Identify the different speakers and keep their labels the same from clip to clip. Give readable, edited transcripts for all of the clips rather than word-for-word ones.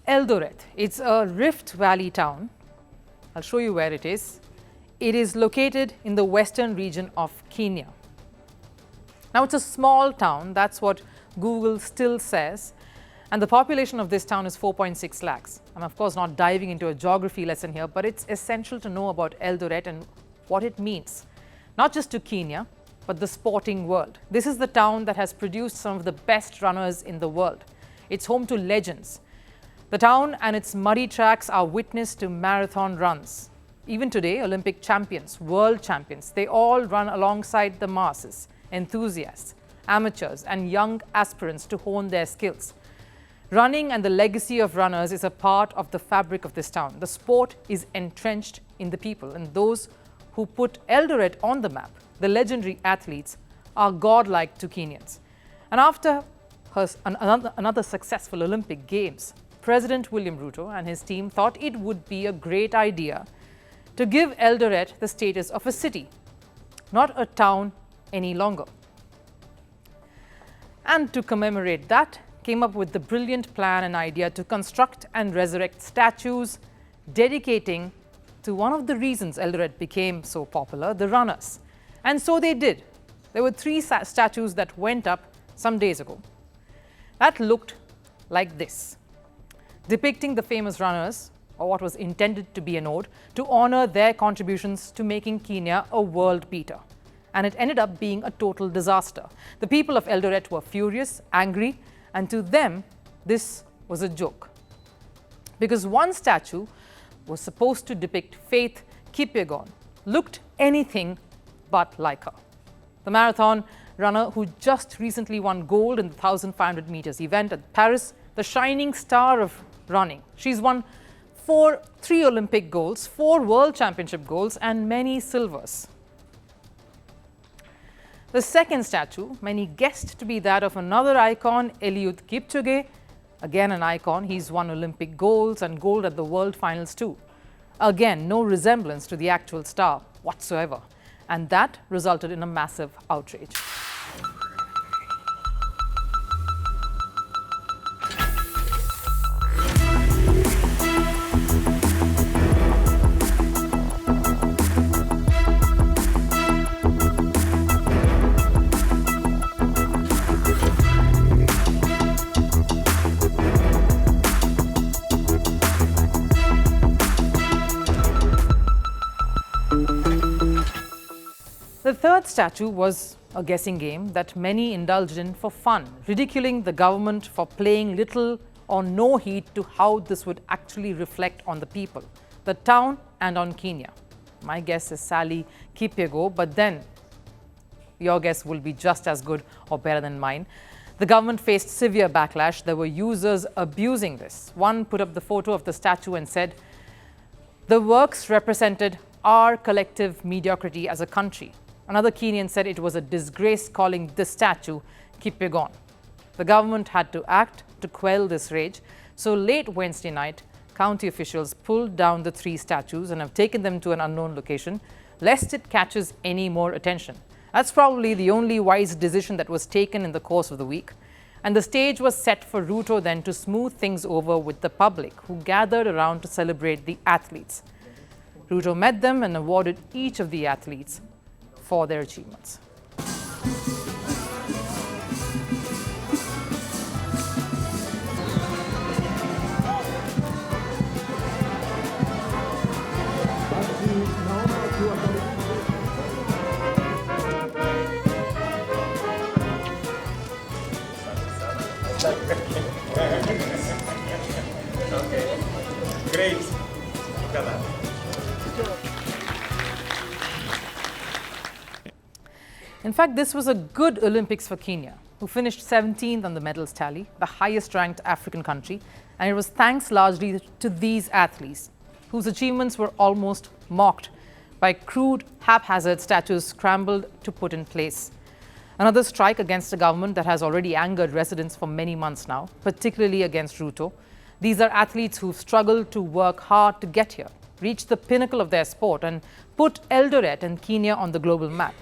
Speaker 1: Eldoret. It's a Rift Valley town. I'll show you where it is. It is located in the western region of Kenya. Now, it's a small town, that's what Google still says, and the population of this town is 4.6 lakhs. I'm of course not diving into a geography lesson here, but it's essential to know about Eldoret and what it means, not just to Kenya, but the sporting world. This is the town that has produced some of the best runners in the world. It's home to legends. The town and its muddy tracks are witness to marathon runs. Even today, Olympic champions, world champions, they all run alongside the masses, enthusiasts, amateurs, and young aspirants to hone their skills. Running and the legacy of runners is a part of the fabric of this town. The sport is entrenched in the people, and those who put Eldoret on the map, the legendary athletes, are godlike to Kenyans. And after another successful Olympic Games, President William Ruto and his team thought it would be a great idea to give Eldoret the status of a city, not a town any longer. And to commemorate that, came up with the brilliant plan and idea to construct and resurrect statues dedicating to one of the reasons Eldoret became so popular, the runners. And so they did. There were 3 statues that went up some days ago. That looked like this, depicting the famous runners, or what was intended to be an ode, to honor their contributions to making Kenya a world beater. And it ended up being a total disaster. The people of Eldoret were furious, angry, and to them, this was a joke. Because one statue was supposed to depict Faith Kipyegon, looked anything but like her. The marathon runner who just recently won gold in the 1,500 meters event at Paris, the shining star of running. She's won 3 Olympic golds, 4 World Championship golds, and many silvers. The second statue, many guessed to be that of another icon, Eliud Kipchoge, again an icon. He's won Olympic golds and gold at the World Finals too. Again, no resemblance to the actual star whatsoever. And that resulted in a massive outrage. The third statue was a guessing game that many indulged in for fun, ridiculing the government for paying little or no heed to how this would actually reflect on the people, the town, and on Kenya. My guess is Sally Kipyegon, but then your guess will be just as good or better than mine. The government faced severe backlash. There were users abusing this. One put up the photo of the statue and said, "The works represented our collective mediocrity as a country." Another Kenyan said it was a disgrace calling this statue Kipyegon. The government had to act to quell this rage. So late Wednesday night, county officials pulled down the 3 statues and have taken them to an unknown location, lest it catches any more attention. That's probably the only wise decision that was taken in the course of the week. And the stage was set for Ruto then to smooth things over with the public, who gathered around to celebrate the athletes. Ruto met them and awarded each of the athletes for their achievements.
Speaker 2: Okay, great.
Speaker 1: In fact, this was a good Olympics for Kenya, who finished 17th on the medals tally, the highest ranked African country, and it was thanks largely to these athletes, whose achievements were almost mocked by crude, haphazard statues scrambled to put in place. Another strike against a government that has already angered residents for many months now, particularly against Ruto. These are athletes who've struggled to work hard to get here, reach the pinnacle of their sport, and put Eldoret and Kenya on the global map.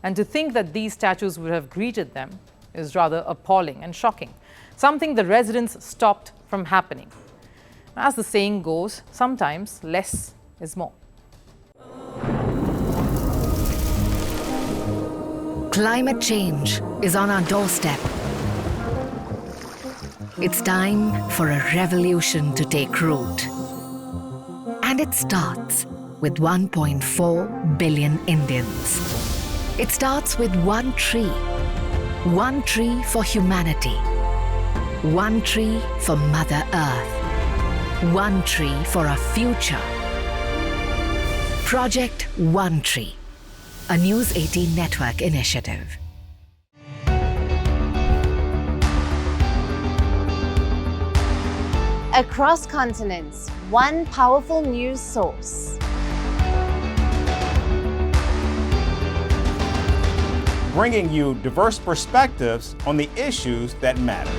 Speaker 1: And to think that these statues would have greeted them is rather appalling and shocking, something the residents stopped from happening. As the saying goes, sometimes less is more.
Speaker 3: Climate change is on our doorstep. It's time for a revolution to take root. And it starts with 1.4 billion Indians. It starts with one tree for humanity, one tree for Mother Earth, one tree for our future. Project One Tree, a News 18 network initiative.
Speaker 4: Across continents, one powerful news source.
Speaker 2: Bringing you diverse perspectives on the issues that matter.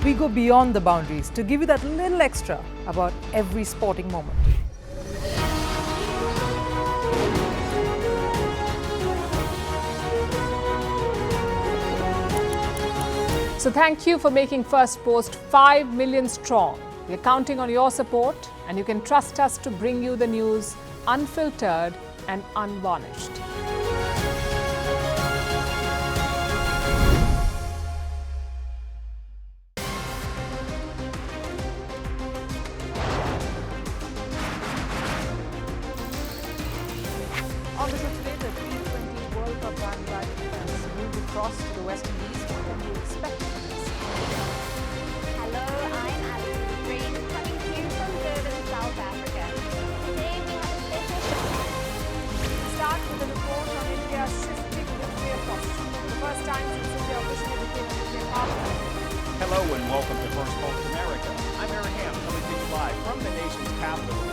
Speaker 1: We go beyond the boundaries to give you that little extra about every sporting moment.
Speaker 5: So thank you for making Firstpost 5 million strong. We're counting on your support, and you can trust us to bring you the news unfiltered and unvarnished.
Speaker 1: On the show today, the T20 World Cup bandwagon has moved across to the West Indies. What can you expect from this?
Speaker 6: Hello, I'm Alice Green, coming to you from Durban, South Africa. Today we have a special show.
Speaker 5: Start with a report on India's shifting nuclear posture. The first time since India officially became a nuclear power.
Speaker 2: Hello and welcome to Firstpost America. I'm Aaron Ham, coming to you live from the nation's capital,